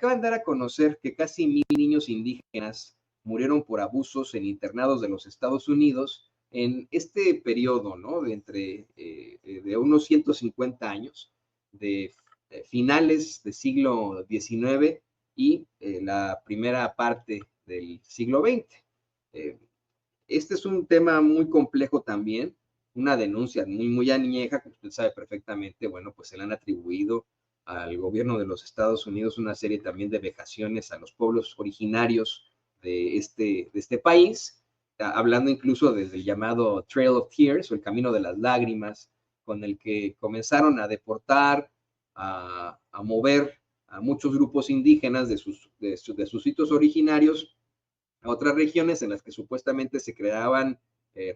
acaban de dar a conocer que casi 1000 niños indígenas murieron por abusos en internados de los Estados Unidos en este periodo, ¿no? De unos 150 años, de finales del siglo XIX y la primera parte del siglo XX. Este es un tema muy complejo también, una denuncia muy añeja, que usted sabe perfectamente. Bueno, pues se le han atribuido al gobierno de los Estados Unidos una serie también de vejaciones a los pueblos originarios de este país, hablando incluso desde el llamado Trail of Tears, o el Camino de las Lágrimas, con el que comenzaron a deportar, a mover a muchos grupos indígenas de sus sitios originarios a otras regiones en las que supuestamente se creaban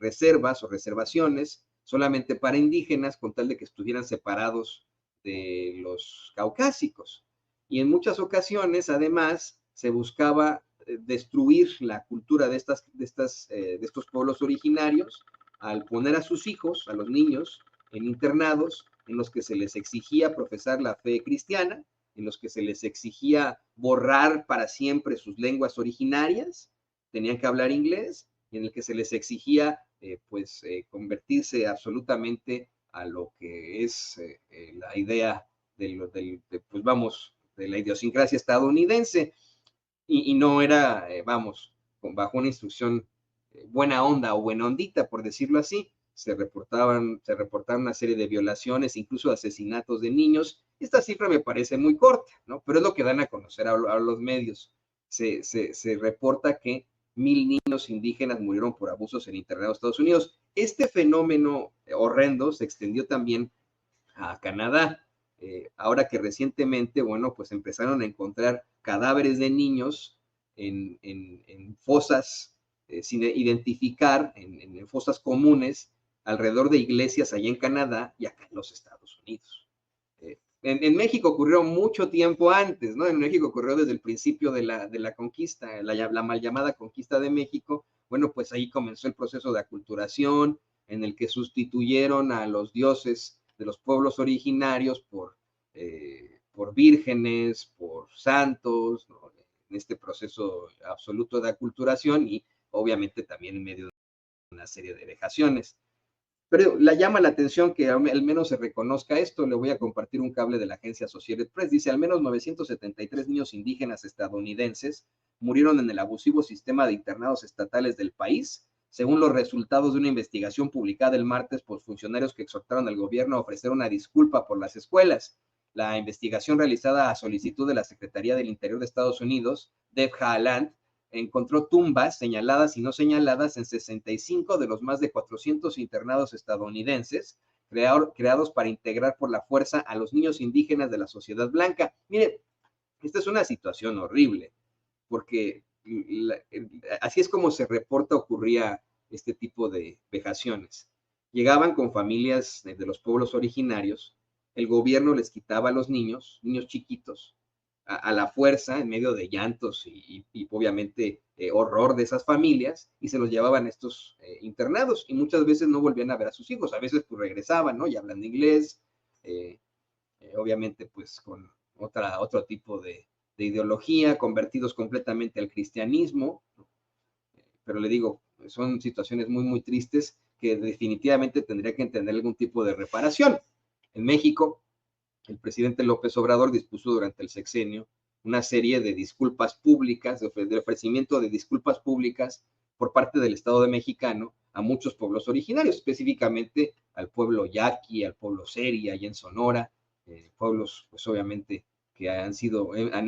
reservas o reservaciones solamente para indígenas, con tal de que estuvieran separados de los caucásicos. Y en muchas ocasiones, además, se buscaba destruir la cultura de estos pueblos originarios al poner a sus hijos, a los niños, en internados en los que se les exigía profesar la fe cristiana, en los que se les exigía borrar para siempre sus lenguas originarias, tenían que hablar inglés, y en el que se les exigía convertirse absolutamente a lo que es la idea de la idiosincrasia estadounidense, y no era, bajo una instrucción buena onda o buena ondita, por decirlo así. Se reportaban una serie de violaciones, incluso asesinatos de niños. Esta cifra me parece muy corta, ¿no? Pero es lo que dan a conocer a los medios. Se reporta que 1000 niños indígenas murieron por abusos en internados de Estados Unidos. Este fenómeno horrendo se extendió también a Canadá. Ahora que recientemente, bueno, pues empezaron a encontrar cadáveres de niños en fosas sin identificar, en fosas comunes, alrededor de iglesias allá en Canadá y acá en los Estados Unidos. En México ocurrió mucho tiempo antes, ¿no? En México ocurrió desde el principio de la conquista, la mal llamada conquista de México. Bueno, pues ahí comenzó el proceso de aculturación, en el que sustituyeron a los dioses de los pueblos originarios por vírgenes, por santos, ¿no? En este proceso absoluto de aculturación, y obviamente también en medio de una serie de vejaciones. Pero la llama la atención que al menos se reconozca esto. Le voy a compartir un cable de la agencia Associated Press. Dice: al menos 973 niños indígenas estadounidenses murieron en el abusivo sistema de internados estatales del país, según los resultados de una investigación publicada el martes por funcionarios que exhortaron al gobierno a ofrecer una disculpa por las escuelas. La investigación, realizada a solicitud de la Secretaría del Interior de Estados Unidos, Deb Haaland, encontró tumbas señaladas y no señaladas en 65 de los más de 400 internados estadounidenses creados para integrar por la fuerza a los niños indígenas de la sociedad blanca. Mire, esta es una situación horrible, porque así es como se reporta ocurría este tipo de vejaciones. Llegaban con familias de los pueblos originarios, el gobierno les quitaba a los niños chiquitos, a la fuerza, en medio de llantos y obviamente horror de esas familias, y se los llevaban a estos internados, y muchas veces no volvían a ver a sus hijos. A veces pues regresaban, ¿no? Y hablando inglés, obviamente pues con otro tipo de ideología, convertidos completamente al cristianismo. Pero le digo, son situaciones muy tristes que definitivamente tendría que entender algún tipo de reparación. En México, el presidente López Obrador dispuso durante el sexenio una serie de disculpas públicas, de ofrecimiento de disculpas públicas por parte del Estado mexicano a muchos pueblos originarios, específicamente al pueblo yaqui, al pueblo seri, allá en Sonora, pueblos pues obviamente que han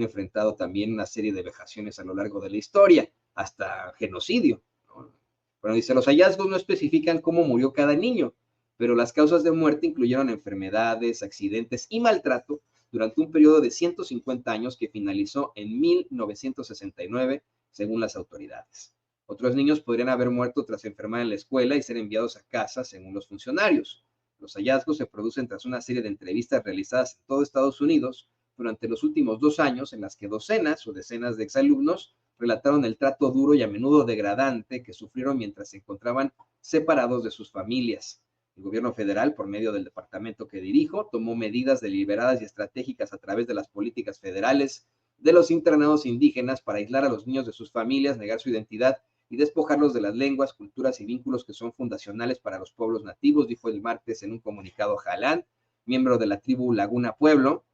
enfrentado también una serie de vejaciones a lo largo de la historia, hasta genocidio, ¿no? Bueno, dice: los hallazgos no especifican cómo murió cada niño, pero las causas de muerte incluyeron enfermedades, accidentes y maltrato durante un periodo de 150 años que finalizó en 1969, según las autoridades. Otros niños podrían haber muerto tras enfermar en la escuela y ser enviados a casa, según los funcionarios. Los hallazgos se producen tras una serie de entrevistas realizadas en todo Estados Unidos durante los últimos 2 años, en las que docenas o decenas de exalumnos relataron el trato duro y a menudo degradante que sufrieron mientras se encontraban separados de sus familias. El gobierno federal, por medio del departamento que dirijo, tomó medidas deliberadas y estratégicas a través de las políticas federales de los internados indígenas para aislar a los niños de sus familias, negar su identidad y despojarlos de las lenguas, culturas y vínculos que son fundacionales para los pueblos nativos, dijo el martes en un comunicado Jalán, miembro de la tribu Laguna Pueblo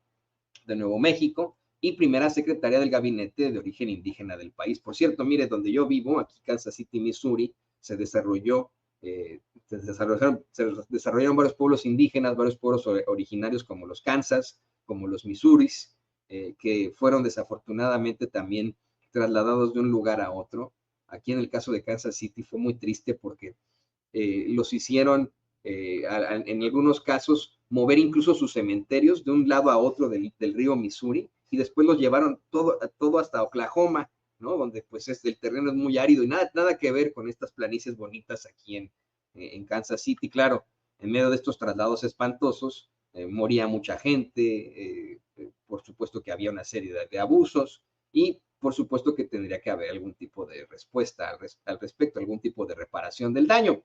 de Nuevo México y primera secretaria del gabinete de origen indígena del país. Por cierto, mire, donde yo vivo, aquí Kansas City, Missouri, se desarrollaron varios pueblos indígenas, varios pueblos originarios como los Kansas, como los Missouris, que fueron desafortunadamente también trasladados de un lugar a otro. Aquí en el caso de Kansas City fue muy triste porque los hicieron, en algunos casos, mover incluso sus cementerios de un lado a otro del río Missouri y después los llevaron todo hasta Oklahoma, ¿no? Donde pues el terreno es muy árido y nada que ver con estas planicies bonitas aquí en Kansas City. Claro, en medio de estos traslados espantosos, moría mucha gente, por supuesto que había una serie de abusos y por supuesto que tendría que haber algún tipo de respuesta al respecto, algún tipo de reparación del daño.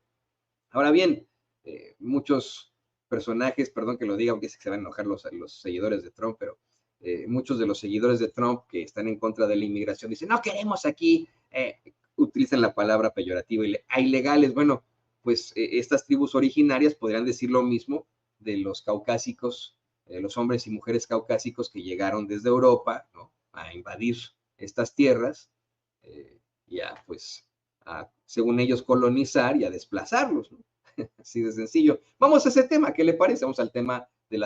Ahora bien, muchos personajes, perdón que lo diga, aunque se van a enojar los seguidores de Trump, pero muchos de los seguidores de Trump que están en contra de la inmigración dicen, no queremos aquí, utilizan la palabra peyorativa, a ilegales. Bueno, pues estas tribus originarias podrían decir lo mismo de los caucásicos, los hombres y mujeres caucásicos que llegaron desde Europa, ¿no?, a invadir estas tierras, y a, pues, según ellos, colonizar y a desplazarlos, ¿no? Así de sencillo. Vamos a ese tema, ¿qué le parece? Vamos al tema